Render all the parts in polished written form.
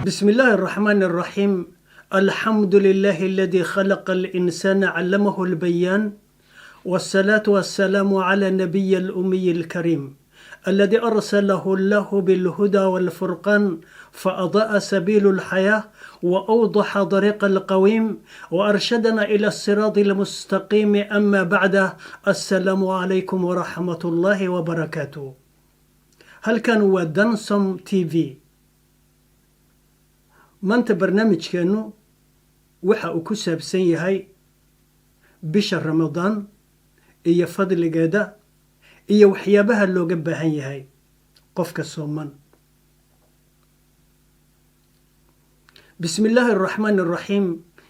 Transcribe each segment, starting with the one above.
بسم الله الرحمن الرحيم. الحمد لله الذي خلق الإنسان علمه البيان، والصلاة والسلام على النبي الأمي الكريم الذي أرسله الله بالهدى والفرقان فأضاء سبيل الحياة وأوضح طريق القويم وأرشدنا إلى الصراط المستقيم. أما بعد، السلام عليكم ورحمة الله وبركاته. هل كانوا دنسم تي في؟ maanta barnaamijkeennu waxa uu ku saabsan yahay bisha ramadaan iyo fadligeeda iyo waxyaabaha looga baahan yahay qofka sooman. بسم الله الرحمن الرحيم.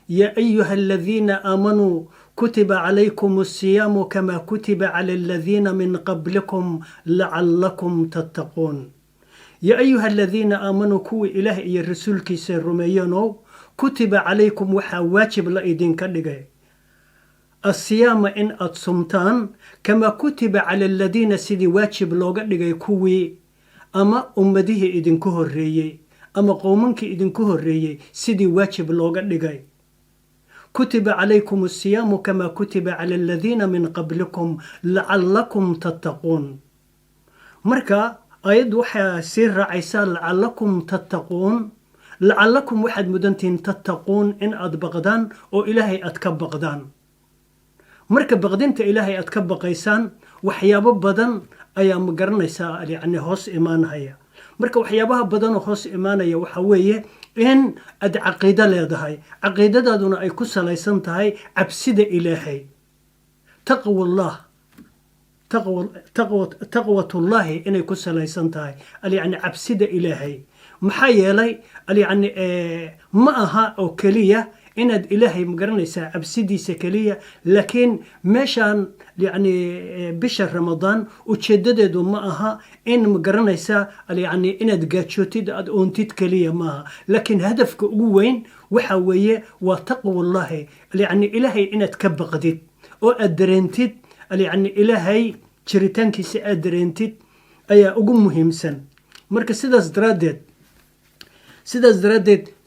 يا أيها الذين آمنوا كتب عليكم الصيام كما كتب على الذين من قبلكم لعلكم تتقون. يا أيها الذين آمنوا كوي إله إيا الرسول كيسي الرميانو كتب عليكم وحا واجب لأيدين كاللغاية الصيام إن أتصمتان كما كتب على الذين سيدي واجب لوغا لغاية كوي أما أمده إذن كهر ريي أما قومنك إذن كهر ريي سيدي واجب لوغا لغاية كتب عليكم الصيام كما كتب على الذين من قبلكم لعلكم تتقون. مركا آياد waxaa sii raacaysaa lacalakum tattaquun. lacalakum waxaad mudantihiin tattaquun in aad baqdaan oo ilaahay aad ka baqdaan. marka baqdinta ilaahay aad ka baqaysaan waxyaabo badan ayaa ma garanaysaa yacni hoos imaanaya. marka waxyaabaha badan oo hoos imaanaya waxa weeye in aad caqiido leedahay, caqiidadaaduna ay ku salaysan tahay cabsida ilaahay. taqwallah تقوى الله إنه كسل يسنتهاي يعني عبسد إلهي محايلي يعني معها أو كلية إن إلهي مقرنيسا عبسدي سكلية، لكن مشان يعني بشهر رمضان وتشددوا معها إن مقرنيسا يعني إن تقاتشوتيد أنتيد كلية معها، لكن هدفك وين وحوية وتقوى الله يعني إلهي إن تكبقديد وأدرنتيد يعني إلهي jiritaankiisa aad dareentid ayaa ugu muhiimsan. marka sidaas daraaddeed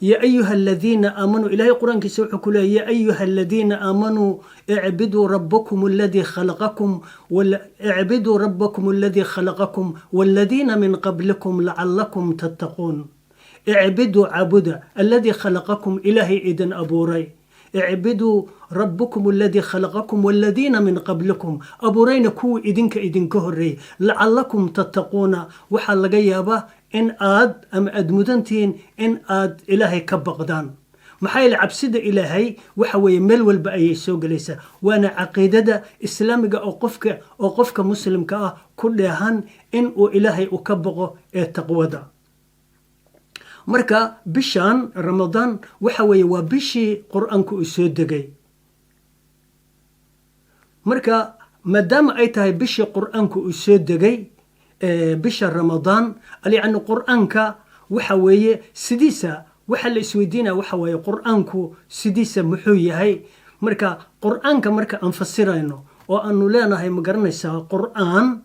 yaa ayuha aladiina aamanuu, ilaahay qur-aankiisa wuxuu ku leeyahay yaa ayuha aladiina aamanuu icbiduu rabbakum alladii khalaqakum waladiina min qablikum lacalakum tattaquun. icbiduu cabuda alladii khalaqakum, ilaahay idin abuuray. اعبدوا ربكم الذي خلقكم والذين من قبلكم أبورين كو إذن كهري لعلكم تتقون. وحال لغيابا إن أم أدمدنتين إن إلهي كبغدان محايل عبسد إلهي وحوي ملول بأي سوق ليس وانا عقيدة إسلامك أو قفك مسلم كلهان إن إلهي أكبغ التقوى دا. marka bishan ramadaan waxa weeye waa bishii qur-aanku uu soo degay. marka maadaama ay tahay bishii qur-aanku uu soo degay bisha ramadaan yani qur-aanka waxa weeye sidiisa waxa la isweydiinaya waxa weeye qur-aanku sidiisa muxuu yahay. marka qur-aanka marka aan fasirayno oo aanu leenahay ma garanaysaa qur-aan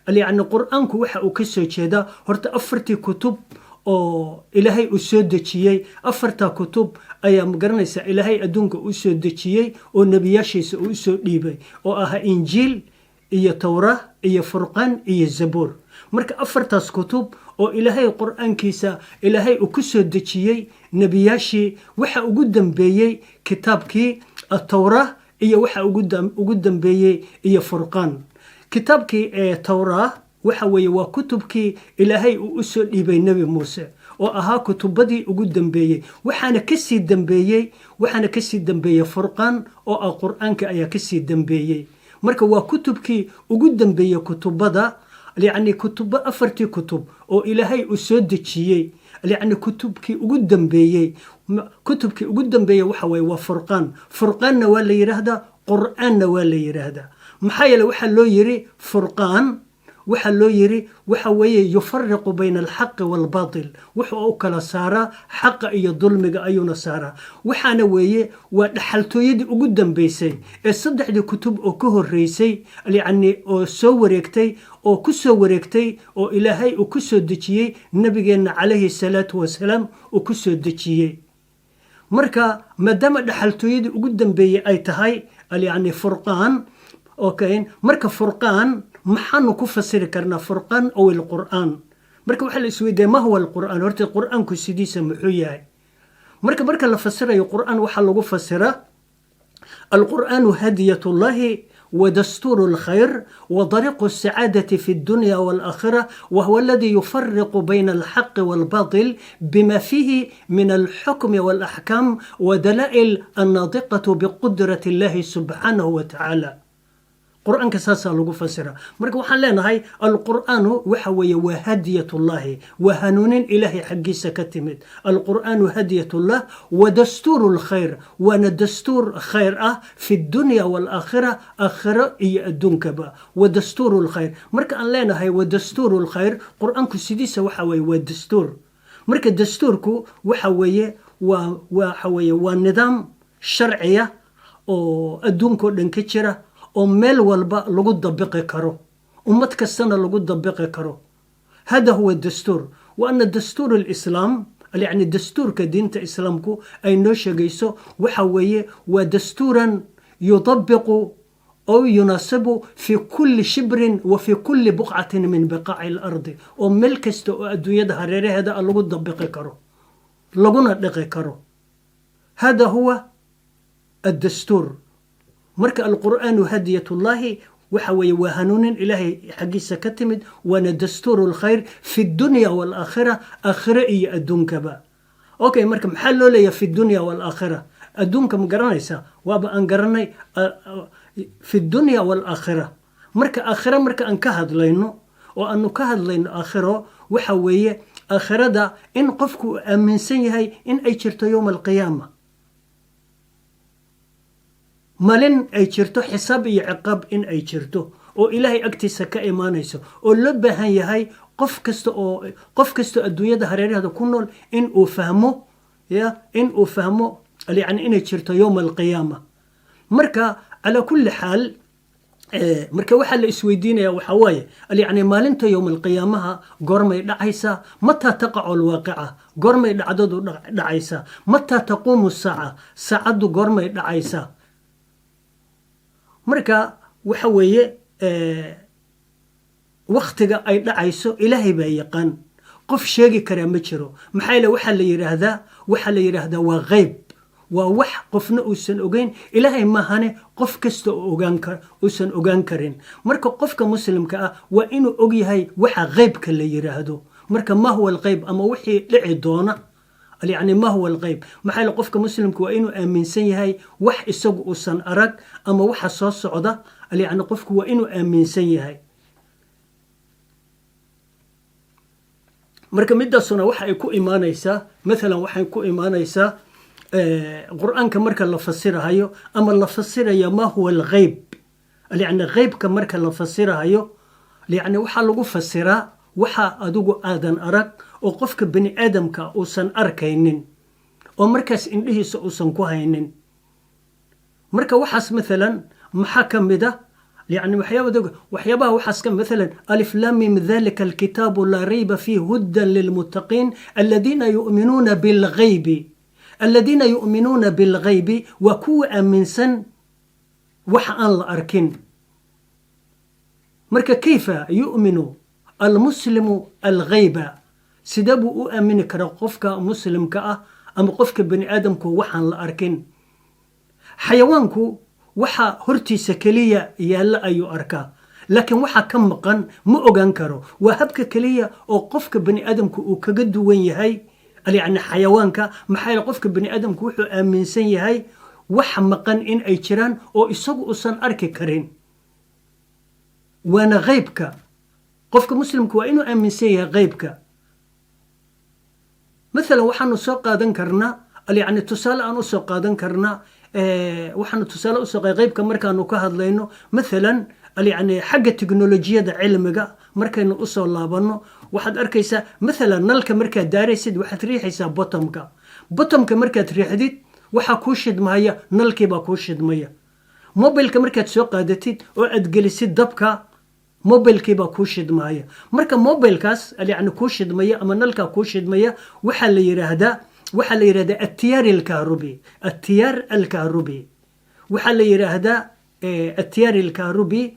yani qur-aanku waxa uu ka soo jeedaa horta 4 kutub oo ilaahay uu soo dejiyey. 4 kutub ayaa ma garanaysaa ilaahay adduunka uu soo dejiyey oo nebiyaashiisa uu soo dhiibay oo ahaa injiil iyo towrah iyo furqaan iyo zabuur. marka 4taas kutub oo ilaahay qur-aankiisa ilaahay uu ku soo dejiyey nebiyaashii waxa ugu dambeeyey kitaabkii towrah iyo waxa ugu dambeeyey iyo furqaan. kitaabkii towrah waxa weeye waa kutubkii ilaahay uu u soo dhiibay nebi muuse oo ahaa kutubadii ugu dambeeyey. waxaana kasii dambeeyey furqaan oo ah qur-aanka ayaa kasii dambeeyey. marka waa kutubkii ugu dambeeyey kutubada يعني كتب أفرتي كتب أو إلهي أسودتشي يعني كتبك قدام بيي كتبك قدام بيي وحوي وفرقان فرقان ولا يرهدا قرآن ولا يرهدا محايا لو حلو يري فرقان waxa loo yiri waxa weeye yufariqu bayna alxaqi waalbatil wuxuu u kala saaraa xaqa iyo dulmiga ayuuna saaraa waxaana weeye waa dhaxaltooyadii ugu dambeysay ee saddexdii kutub oo ka horreysay yacni oo soo wareegtay oo ku soo wareegtay oo ilaahay uu ku soo dejiyey nabigeenna calayhi salaatu wasalaam uu ku soo dejiyey marka maadaama dhaxaltooyadii ugu dambeeyey ay tahay yacni furqaan okay marka furqaan maxaanu ku fasiri karnaa furqaan ow alqur'aan marka waxaa la isweydiiyay ma huwa alqur'aan horta qur'aanku sidiisa muxuu yahay marka la fasirayo qur'aan waxaa lagu fasiraa alqur'aanu hadiyatullahi ودستور الخير وطريق السعادة في الدنيا والآخرة وهو الذي يفرق بين الحق والباطل بما فيه من الحكم والأحكام ودلائل الناطقة بقدرة الله سبحانه وتعالى قرآن كساسا لغو فسرا مرك وحان لنا القرآن وحوي وهدية الله وهنون إلهي حقي سكتمت القرآن هدية الله ودستور الخير وانا دستور خير في الدنيا والآخرة آخرة الدنكبة ودستور الخير مرك أن لنا ودستور الخير قرآن كسيديس وحوي ودستور مرك دستوركو وحوي والنظام شرعية أو الدنكو لنكتشرة oo meel walba lagu dabiqi karo ummad kastana lagu dabiqi karo hada huwa dastuur wa anna dastuur alislaam yani dastuurka diinta islaamku ay noo sheegayso waxa weeye waa dastuuran yudabiqu أو يناسب في كل شبر وفي كل بقعة من بقاع الأرض أو ملكست أدوية هريري هذا اللغو دبقي كرو لغونا دقي كرو هذا هو الدستور مرك القرآن هدية الله وحوي وهنون إلهي حقي سكتمد وانا دستور الخير في الدنيا والآخرة آخرئي أدونك با أوكي مرك محلو لي في الدنيا والآخرة أدونك مقرانيسا وابا أنقراني في الدنيا والآخرة مرك آخرة مرك أنكهد لينو وأنو كهد لينو آخرة وحوي آخرة دا إن قفكو أمن سيهي إن أي شرط يوم القيامة مالين أي jirto xisaab iyo ciqaab in ay jirto oo ilaahay agtiisa ka imaanayso oo la baahan yahay qof kasta adduunyada hareeraheeda ku nool in uu fahmo yani inay jirto yawm alqiyaama marka ala kulli xaal marka waxa la isweydiinaya waxa waaye yani maalinta yawm alqiyaamaha goormay dhacaysa mata taqacu alwaaqica goormay dhacdadu dhacaysa mata taquumu saaca saacadu goormay dhacaysa marka waxa weeye waqtiga ay dhacayso ilaahay baa yaqaan qof sheegi kara ma jiro maxay waxa la yiraahdaa waa qayb waa wax qofna uusan ogeyn ilaahay maahane qof kasta oo uusan ogaan karin marka qofka muslimka ah waa inuu og yahay waxa qaybka la yiraahdo marka ma huwa alqayb ama wixii dhici doona يعني ما هو الغيب محل قفك مسلم كوينو آمن سيهاي وح إسوق أصن أرق أما وح صاص عدا يعني قفك وإنو آمن سيهاي مركب مدة سنة وح يكو إيمانيسا مثلا وح يكو إيمانيسا قرآن كمركب لفسرها هايو أما لفسرها يا ما هو الغيب يعني غيب كمركب لفسرها هايو يعني وح لغو فسرها waxa adugu aadan arag oo qofka bani aadamka uusan arkaynin oo markaas indhihiisa uusan ku haynin marka waxaas midalan maxaa kamida يعني waxyaabaha waxaas ka midalan alif lam mim dhalika alkitabu la rayba fihi hudan lilmuttaqin alladhina yu'minuna bilghaybi wa kuwa aaminsan waxa aan la arkin marka kayfa yu'minu المسلم الغيبة سيدابو أمين كرقفك مسلم كأ أم قفك بني آدمكو وحن لأركن حيوانكو وحا هرتي سكلية يالا أيو أركا لكن وحا كم مقان مؤغان كرو وهبك كلية أو قفك بني آدمكو وكقدو وين يهي يعني حيوانك محايل قفك بني آدمكو وحو أمين سن يهي وحا مقان إن أي تيران أو إساقو أصان أركي كرين وانا غيبك قفك مسلمك وإنه آمن سيها غيبك مثلا وحنو سوق قادن كرنا يعني تسال أنو سوق قادن كرنا وحنو تسال سوق غيبك مركانو كهد لينو مثلا يعني حق التكنولوجيا دا علمك markaynu usoo laabanno waxaad arkaysaa maalan nalka markaad daaraysid waxaad riixaysaa bottomka markaad riixdid waxaa kuu shidmaya nalkiibaa kuu shidmaya mobilka markaad soo qaadatid oo aad gelisid dabka mobilkiibaa kuu shidmaya marka mobilkaas yani kuu shidmaya ama nalkaa kuu shidmaya waxaa la yidhaahdaa التيار الكهربي waxaa la yidhaahdaa التيار الكهربي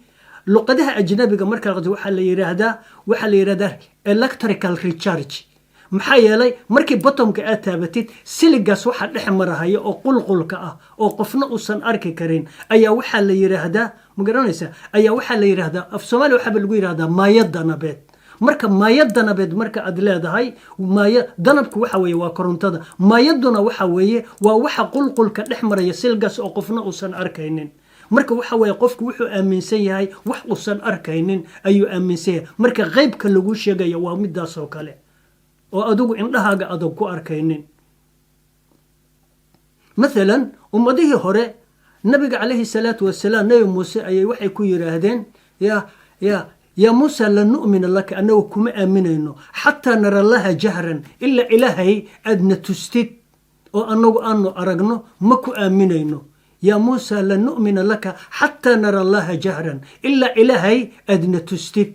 luqadaha ajnabiga marka waxaa la yidhaahdaa electrical recharge maxaa yeelay markii bottomka aad taabatid siligaas waxa dhex marahaya oo qulqulka ah oo qofna uusan arki karin ayaa waxaa la yidhaahdaa ma garanaysa ayaa waxaa la yidhaahdaa af Soomaali waxaa lagu yidhaahdaa maayadanabeed marka maayadanabeed marka aad leedahay danabku waxa weeye waa korontada maayaduna waxa weeye waa waxa qulqulka dhex maraya siligaas oo qofna uusan arkaynin marka waxa weeye qofku wuxuu aaminsan yahay wax uusan arkaynin ayuu aaminsan yahay marka qaybka lagu sheegayo waa midaas oo kale oo adigu indhahaaga adag ku arkaynin مثلا ummadihii hore nabiga calayhi salaatu wasalaam nabi muuse ayay waxay ku yiraahdeen يا موسى لن نؤمن لك أنه كما آمنينو حتى نرى الله جهرا إلا إلهي أدنى تستيد وأنه أرقنو مكو آمنينو يا موسى لن نؤمن لك حتى نرى الله جهرا إلا إلهي أدنى تستيد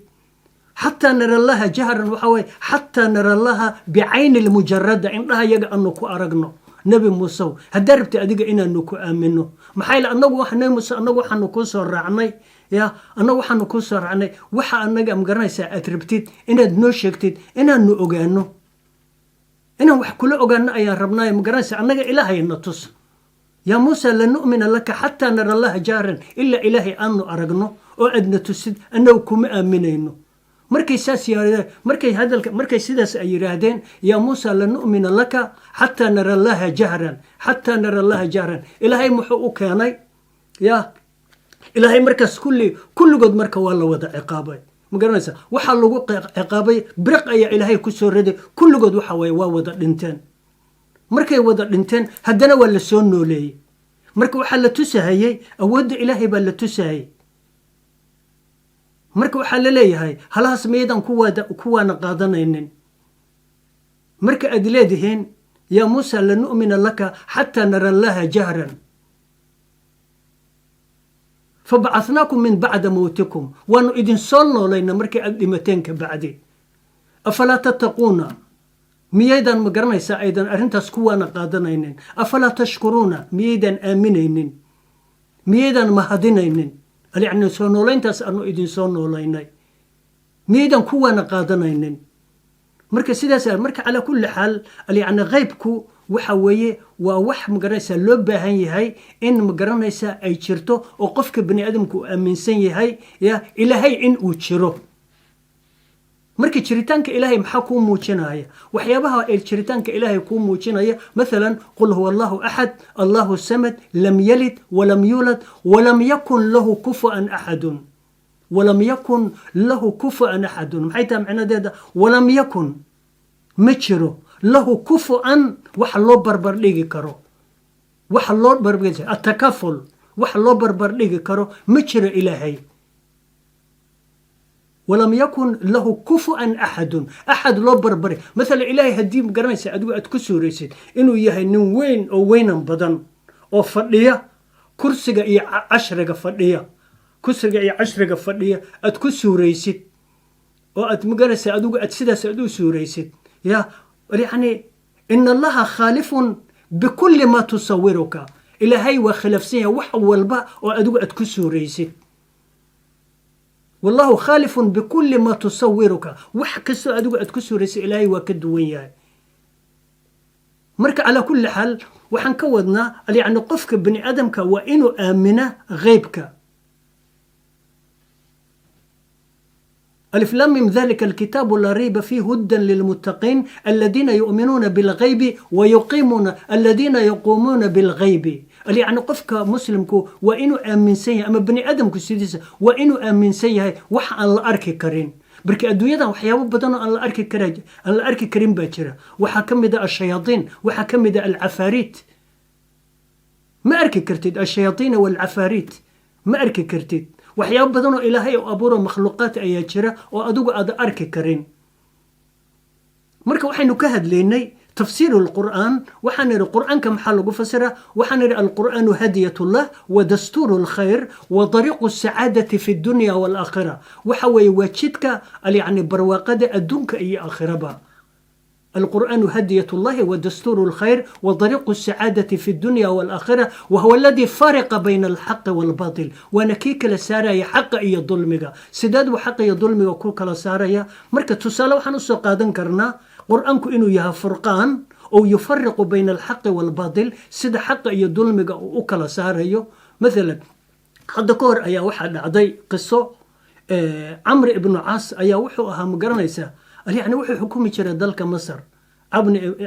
حتى نرى الله جهرا وحوي حتى نرى الله بعين المجردة إنها يجا أنه أرقنو نبي موسى هدربت أديك إنا أنه آمنو محايل أنه وحنا موسى أنه وحنا كسر رعني أنا waxaan ku soo raacnay waxa anaga am garanaysaa aad rabtid inaad noo sheegtid inaan ogaano inaan wax kula ogaano ayaan rabnaa am garanaysaa anaga ilaahayna tus ya Musa la nu'mina laka hatta nara Allah jaaran illa ilaahi aanu aragno oo adna tusid annagu kuma aaminayno markay sidaas ay yiraahdeen ya Musa la nu'mina laka hatta nara Allah jaaran ilaahay muxuu u keenay ilaahay markaas kulligood marka waa la wada ciqaabay ma garanaysaa waxa lagu ciqaabay briq ayaa ilaahay ku soo raday kulligood waxa way waa wada dhinteen markay wada dhinteen haddana waa la soo nooleeyay marka waxa la tusahayay awoodda ilaahay baa la tusahayay marka waxa la leeyahay halaas meedan kuwaana qaadanaynin marka aad leedihiin ya Musa la nu'mina laka hatta nara Allah jahran فبعثناكم من بعد موتكم وانو إذن صلوا لنا مركي أدمتين كبعدي أفلا تتقون ميدا مقرنيسا أيضا أرنتا سكوانا قادنين أفلا تشكرون ميدا آمنين ميدا مهدنين يعني صنولين تسألوا إذن صنوا لنا ميدا كوانا قادنين مركي سيدا سأل مركي على كل حال يعني غيبكو waxa weeye waa wax magaranaysa loo baahan yahay in magaranaysa ay jirto oo qofka bani aadamku aaminsan yahay ilaahay in uu jiro markii jiritaanka ilaahay maxaa ku muujinaya waxyaabaha ay jiritaanka ilaahay ku muujinaya مثلا قل هو الله احد الله الصمد لم يلد ولم يولد ولم يكن له كفوا احد maxay tahay macnaheedu ولم يكن ma jiro له كفوا wax loo barbar dhigi karo wax loo barbar atakaful wax loo barbar dhigi karo ma jiro ilaahay ولم يكن له كفوا أحد لو بربري مثلا إلهي هدي مقرنسي أدو أتكسو ريسيد إنو يهي نوين أو وين بدن أو فردية كرسيقا إيا عشرقا فردية كرسيقا إيا عشرقا فردية أتكسو ريسيد أو أتمقرنسي أدو أتسيدس أدو سوريسيد يعني إن الله خالف بكل ما تصورك إلهي وخلفسيها وحول با وأدو أتكسو ريسيد والله خالف بكل ما تصورك وحكسو أدو أتكسو ريسي إلهي وكدوية مرك على كل حال وحنكودنا اللي يعني قفك بني آدمك وإنو آمنة غيبك ألف لام من ذلك الكتاب لا ريب فيه هدى للمتقين الذين يؤمنون بالغيب ويقيمون الذين يقومون بالغيب اللي يعني قفك مسلمك وإنو آمن سيها أما بني آدمك سيديسة وإنو آمن سيها وح أن لا أركي كرين بركي أدوية وحياة بدنا أن لا أركي كرين أن لا أركي كرين باكرة وحكم ذا الشياطين وحكم ذا العفاريت ما أركي كرتيد الشياطين والعفاريت ما أركي كرتيد waxyaabo badan oo ilaahay u abuuro makhluuqaad ayaa jira oo adigu aad arki karin marka waxaynu ka hadlaynay تفسير القرآن وحنر القرآن كم حال فسره وحنر القرآن هدية الله ودستور الخير وطريق السعادة في الدنيا والآخرة وحوي وشتك يعني برواقد الدنك أي آخرة با. القرآن هدية الله ودستور الخير وطريق السعادة في الدنيا والآخرة وهو الذي فرق بين الحق والباطل ونكيك لسارة حق أي ظلمك سداد وحق أي ظلمك وكوك لسارة مركة تسالة وحنصو قادن كرنا قرآنك إنه يها فرقان أو يفرق بين الحق والباطل سيدا حق أي ظلمك وكلا سارة مثلا حد كور أيا واحد عضي قصة عمرو بن عاص أيا وحو أها مقرنيسا يعني وحو حكومي جرى دالك مصر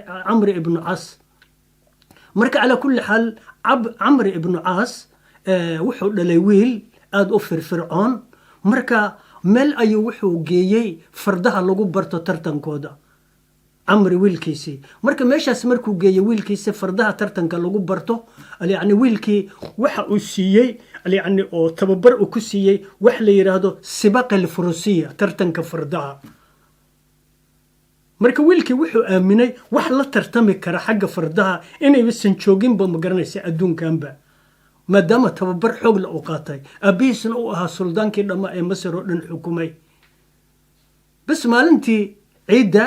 عمرو بن عاص مركا على كل حال عمرو بن عاص وحو دليويل آد أفر فرعون مركا مال أيو وحو جيي فردها لغو برتو ترتن كودا عمرو ويلكيسي مركا ماشاس مركو جيي ويلكيسي فردها ترتن كاللغو برتو يعني ويلكي وحا أسيي يعني أو تببر أكسيي وحلي يرادو سباق الفروسية ترتن كفردها marka wiilkii wuxuu aaminay wax la tartami kara xagga fardaha inay bisan joogin ba magaranaysa adduunkanba maadaama tababar xoog la u qaatay abiisna uu ahaa suldaankii dhamma ee Masar oo dhan xukumay bas maalintii ciida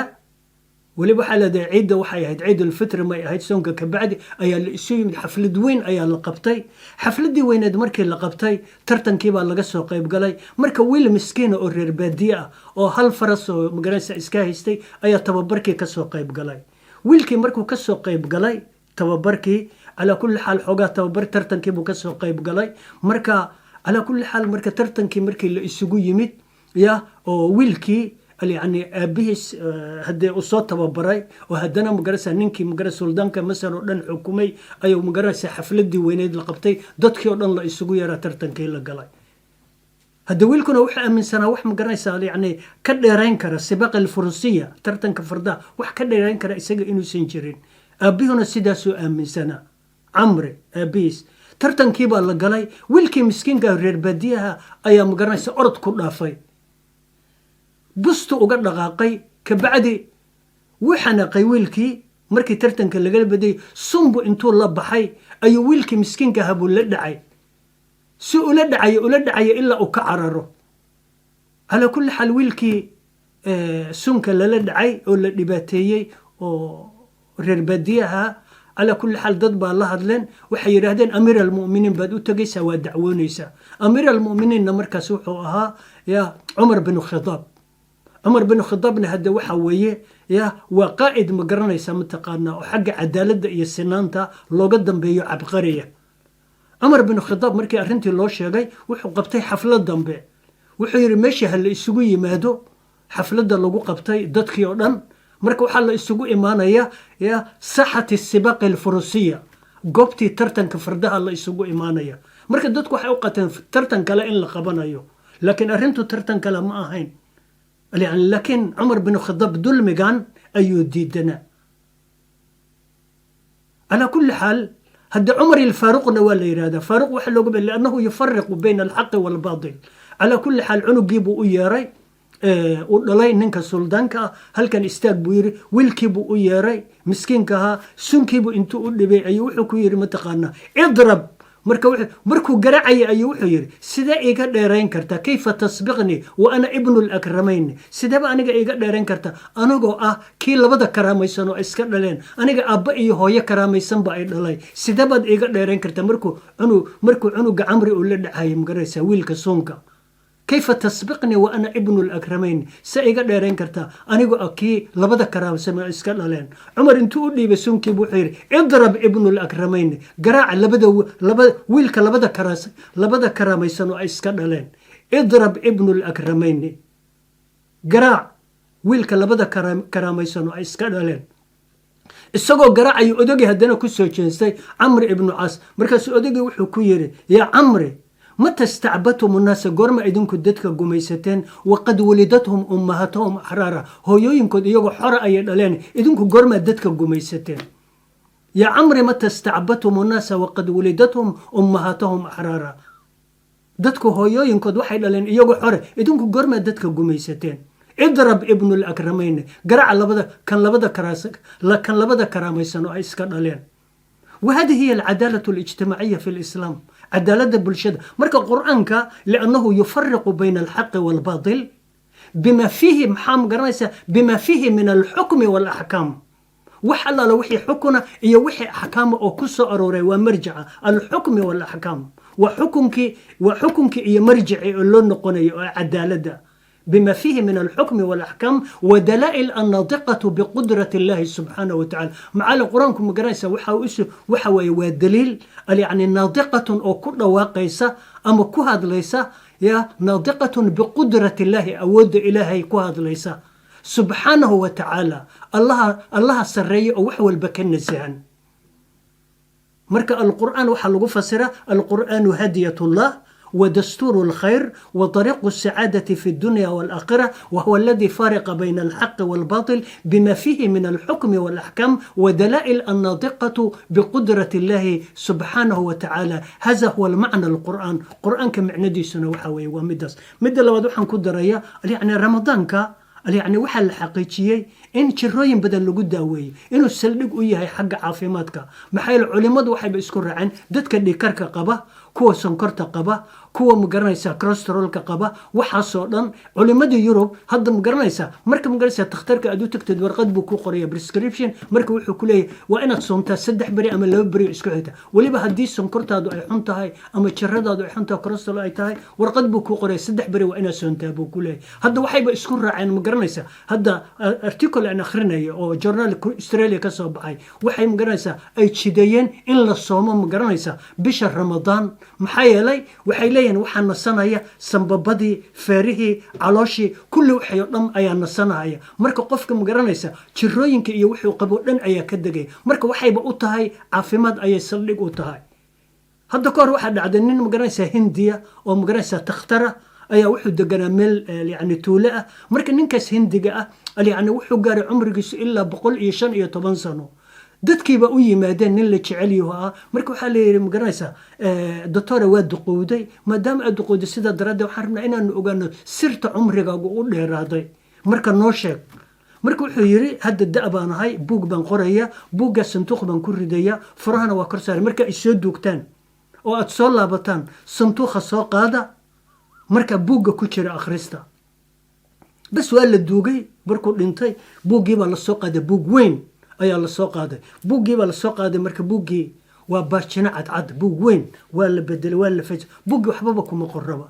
wali waxa la dhahay ciida waxay ahayd ciid al-fitr ma ahayd soonka ka bacdi ayaa la isu yimid xaflad weyn ayaa la qabtay xafladii weyneed markii la qabtay tartankii baa laga soo qayb galay marka wiil miskiin oo reer baadiye ah oo hal faras oo magaranaysa iska haystay ayaa tababarkii ka soo qayb galay wiilkii markuu ka soo qayb galay tababarkii ala kulli xaal xogaa tababar tartankii buu ka soo qayb galay marka ala kulli xaal marka tartankii markii la isugu yimid ya oo wiilkii يعني أبيس هدي أصوات تببراي وهدنا مجرسة نينكي مجرس سلطانك مثلا ودن حكومي أيو مجرسة حفلتي وينيد لقبتي دتك ودن لا يسوي يرى ترتنكي لقلاي هدي ويلكنا وح من سنة وح مجرسة يعني كده رينكرا السباق الفروسية ترتنك فردا وح كده رينكرا يسجل إنه سنجرين أبيهنا سيداسو من سنة عمري أبيس ترتنكي بالقلاي ويلكي مسكين قارير بديها أيام مجرسة أرض كلها في بستو uga dhaqaaqay ka bacdi waxanaqay wiilkii markii tartanka laga baday sumbu intuu la baxay ayuu wiilkii miskiinka habu la dhacay si ula dhacay illa uu ka cararo ala kulli hal wiilkii sunka la dhacay oo la dhibaateeyay oo reer badiyaha ala kulli hal dad baa la hadleen waxay yiraahdeen amir al-mu'minin baad u tagaysaa waa dacwoonaysaa amir al-mu'minin markaas wuxuu ahaa ya Umar bin Khattab عمر بن الخطاب هذا وحويه يا وقائد مقرنيسا متقارنا وحق عدالة يا سنانتا لو قدم بيو عبقرية عمر بن الخطاب مركي أرنتي لو شيغاي وحو قبتي حفلة دنبي وحو يري ماشي هل إسوغي يمادو حفلة لو قبتي دادكي ودن مركي وحال إسوغي إيمانيا يا ساحة السباق الفروسية قبتي ترتن كفردها الله إسوغي إيمانيا مركي دادكو حيوقتين ترتن كلا إن لقبانيو لكن أرنتو ترتن كلا ما أهين يعني لكن عمر بن الخطاب دول مجان أيو ديدنا على كل حال هذا عمر الفاروق ولا يراده فاروق وحلو قبل لأنه يفرق بين الحق والباطل على كل حال عنو جيبوا إياري ودلاي ننك سلطانك هل كان استاق بويري ويلكيبوا إياري مسكينكها سنكيبوا انتو اللي أيو حكو يري متقانا اضرب مركو قرعي أيو حيري سيدا إيقا ديرين كرتا كيف تسبقني وأنا ابن الأكرمين سيدا با أنيقا إيقا ديرين كرتا أنيقو كي لبدا كراميسان وإسكا دلين أنيقا أبا إيو هويا كراميسان با إدلاي سيدا با إيقا ديرين كرتا مركو عنو عمري أولاد عايم قريسا ويلك سونكا كيف تسبقني وأنا ابن الأكرمين سأيقا ديرين كرتا أنيقو أكي لبدا كراميسان وإسكا دلين عمر انتو اللي بسونكي بوحيري اضرب ابن الأكرمين قراع لبدا ويلك لبدا كراميسان وإسكا دلين اضرب ابن الأكرمين قراع ويلك لبدا كراميسان وإسكا دلين isagoo garaacayo odagii haddana ku soo jeestay Amr ibn As markaas odagii wuxuu ku yiri ya Amr mata istacbatum an-nas gorma idinku dadka gumaysateen waqad walidatuhum ummahatuhum ahrara hooyooyinkood iyagoo xor ay dhaleen idinku gorma dadka gumaysateen ya Amr mata istacbatum an-nas waqad walidatuhum ummahatuhum ahrara dadku hooyooyinkood waxay dhaleen iyagoo xore idinku goormaa dadka gumaysateen idrab ibnu lakramayn garaca kan labada karaamaysan oo ay iska dhaleen وهذه هي العدالة الاجتماعية في الإسلام عدالة بالشدة مركا القرآن لأنه يفرق بين الحق والباطل بما فيه بما فيه من الحكم والأحكام وحلا لو وحي حكمنا إيا وحي أحكام أو كسو أروري ومرجع الحكم والأحكام وحكمك إيا مرجعي اللون نقوني عدالة بما فيه من الحكم والأحكام ودلائل الناطقة بقدرة الله سبحانه وتعالى مع القرآن كم قرأيسا وحوي ودليل يعني ناطقة أو كل واقيسة أما كهاد ليس يا ناطقة بقدرة الله أود إلهي كهاد ليس سبحانه وتعالى الله سرية أو وحوى البكن الزهن مركا القرآن وحلقوا فسرة القرآن هدية الله ودستور الخير وطريق السعادة في الدنيا والآخرة وهو الذي فارق بين الحق والباطل بما فيه من الحكم والأحكام ودلائل الناطقة بقدرة الله سبحانه وتعالى هذا هو المعنى القرآن كمعنى دي سنة وحوي ومدس لو دوحن كدرية يعني رمضان يعني وحل حقيقية إن شروين بدل لجود داوي إنه السلق وياه حق عافيماتك محل العلماء وحي بيذكر عن دتك اللي كرك قبة كوا سنكرت قبة كوا مقرنيسا كوليسترول قبة وحصولا علماء يوروب هذا مقرنيسا مركب مقرنيسا تختارك أدو تكتب ورقة بوكو قرية بريسكريبشن مركب وحو كلية وأنا صنتا سدح بري أما لو بري اسكوعتا ولي بهدي سنكرت هذا أي حنتا هاي أما تشرد هذا أي حنتا كوليسترول أي تاي ورقة بوكو قرية سدح بري وأنا صنتا بوكو ليه هذا وحي بيذكر عن مقرنيسا هذا ارتيكل أنا أخرنا أو جورنال أستراليا كسب هاي وحي مقرنيسا أي تشدين إن الصوم مقرنيسا بشهر رمضان محيلي وحيلين وحن نصنايا سنببدي فارهي علاشي كل وحي يطلم أيا نصنايا مركا قفك مقرنيسا تشروينك إيا وحي قبو لن أيا كدقي مركا وحي بأوتهاي عافيماد أيا سلق أوتهاي هذا كور واحد عدنين مقرنيسا هندية أو مقرنيسا تخترة أيا وحو دقنا مل يعني تولاء مركا ننكس هندقة يعني وحو قاري عمرقس إلا بقول إيشان إيا 10 سنة dadkiiba u yimaadeen nin la jeceliyo marka waxa la yiri magaranaysa doctor waa duqowday maadaama aad duqowday sida darada waxaan rabnaa inaan ogaano sirta cumrigaaga u dheeraaday marka noo sheeg marka wuxuu yiri hadda da'baanahay buug baan qoraya buugga sanduuq baan ku ridaya furahana waa korsaar marka ay soo duugtaan oo aad soo laabataan sanduuqa soo qaada marka buugga ku jira akhrista bas waa la duugay barku dhintay buuggii baa la soo qaaday buug weyn ayaa la soo qaaday buuggii baa la soo qaaday marka buuggii waa baajina cadcad buug weyn waa la bedelay waa la faj buuggii waxbaba kuma qorraba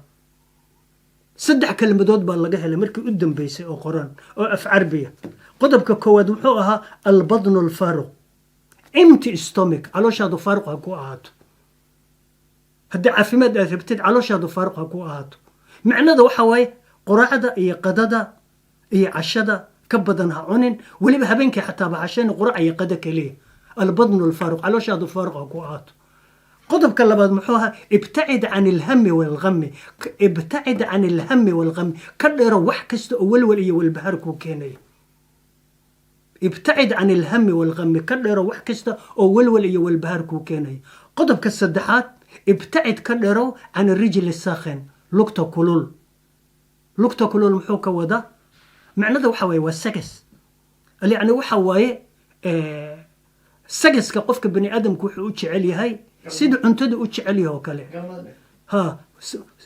3 kelmadood baa laga helay markii u dambeysay oo qoran oo af carabiya qodobka koowaad wuxuu ahaa albadn alfaruq empty stomach calooshaadu faaruq ha ku ahaato haddii caafimaad aad rabtid calooshaadu faaruq ha ku ahaato macnada waxa waaye quraacda iyo qadada iyo cashada كبدن هعنين ولي بهبينك حتى بعشان قرع يقدك ليه البطن الفارق على شاد الفارق أقوات قطب كلا بعد محوها ابتعد عن الهم والغم ابتعد عن الهم والغم كل يروح كست أول ولي والبهر كوكيني ابتعد عن الهم والغم كل يروح كست أول ولي والبهر كوكيني قطب كالسدحات ابتعد كل يرو عن الرجل الساخن لقطة كلول محوكا وده معنده وحوي والسجس اللي يعني وحوي سجس كقفك بني آدم كوح أوتش علي هاي سيد عنتد أوتش عليه وكله ها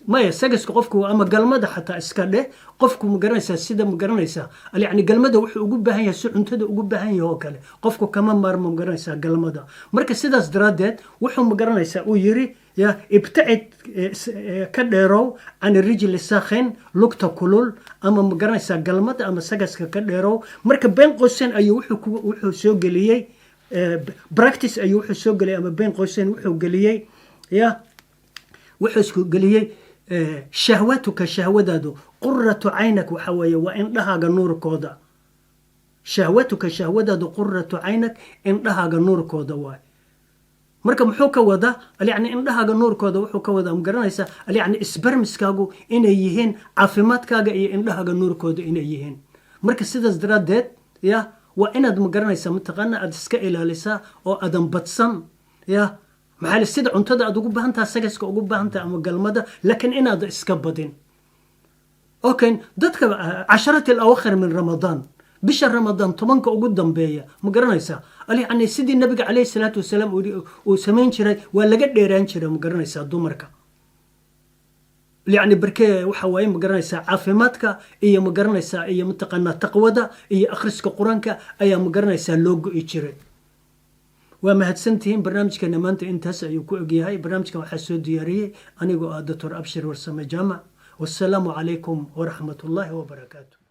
ما يسجس كقفك أما قلمده حتى إسكاله قفك مقرنسة سيد مقرنسة اللي يعني قلمده وح أجوب بهاي سيد عنتد أجوب بهاي وكله قفك كمان مر مقرنسة قلمده مركز سيد أصدرادات وح مقرنسة ويري يا ابتعد كديرو عن الرجل الساخن لقطة كلول أما مقرنسة قلمد أما سجس كديرو مركب بين قوسين أي وحو سوق ليي براكتس أي وحو سوق لي أما بين قوسين وحو قليي يا وحو سوق ليي شهوتك شهودادو قرة عينك وحوي وإن لها نور كودا شهوتك شهودادو قرة عينك إن لها نور كودا واي marka muxuu ka wada yani indhahaaga nuurkooda wuxuu ka wada magaranaysa yani isbarmiskaagu inay yihiin caafimaadkaaga iyo indhahaaga nuurkooda inay yihiin marka sidaas daraadeed ya waa inaad magaranaysa mataqaana aad iska ilaalisaa oo aadan badsan ya maxaa sida cuntada aad ugu baahan tahay sagaska ugu baahan tahay ama galmada laakiin inaad iska badin okay dadka casharati al-awakhir min ramadaan bisha ramadaan tobanka ugu dambeeya ma garanaysaa yani sidii nabiga calayhi salaatu wasalaam uu samayn jiray waa laga dheeraan jiray ma garanaysaa dumarka يعني بركة وحواي مقرنيسا عافيماتك إيا مقرنيسا إيا متقنا تقودا إيا أخرسك قرانك إيا مقرنيسا لوجو إيشري وما هتسنتين برنامج كان ما أنت هسه يكو هاي برنامج كان حسود دياري أنا دكتور أبشر ورسم جامع والسلام عليكم ورحمة الله وبركاته.